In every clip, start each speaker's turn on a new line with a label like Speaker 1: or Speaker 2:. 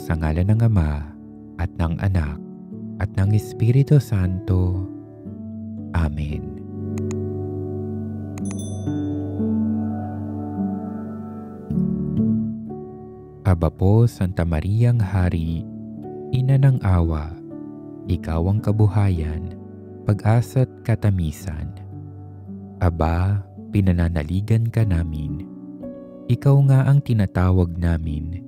Speaker 1: Sa ngalan ng Ama, at ng Anak, at ng Espiritu Santo. Amen. Aba po, Santa Mariang Hari, Ina ng Awa, Ikaw ang kabuhayan, pag-asa't katamisan. Aba, pinananaligan ka namin. Ikaw nga ang tinatawag namin,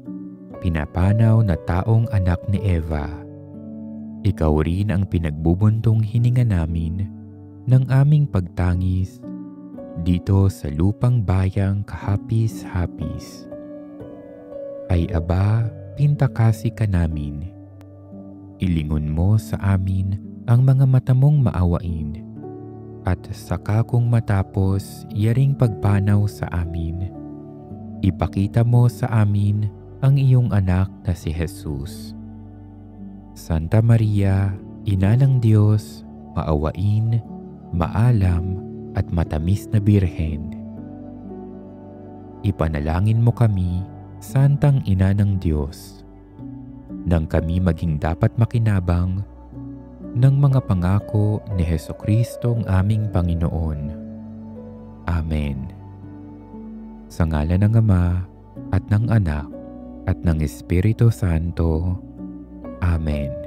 Speaker 1: pinapanaw na taong anak ni Eva. Ikaw rin ang pinagbubuntong hininga namin ng aming pagtangis dito sa lupang bayang kahapis-hapis. Ay aba, pintakasi ka namin. Ilingon mo sa amin ang mga mata mong maawain, at saka kung matapos yaring pagpanaw sa amin, ipakita mo sa amin ang iyong anak na si Jesus. Santa Maria, Ina ng Diyos, maawain, maalam, at matamis na Birhen, ipanalangin mo kami, Santang Ina ng Diyos, nang kami maging dapat makinabang ng mga pangako ni Hesukristo ang aming Panginoon. Amen. Sa ngalan ng Ama, at ng Anak, at ng Espiritu Santo. Amen.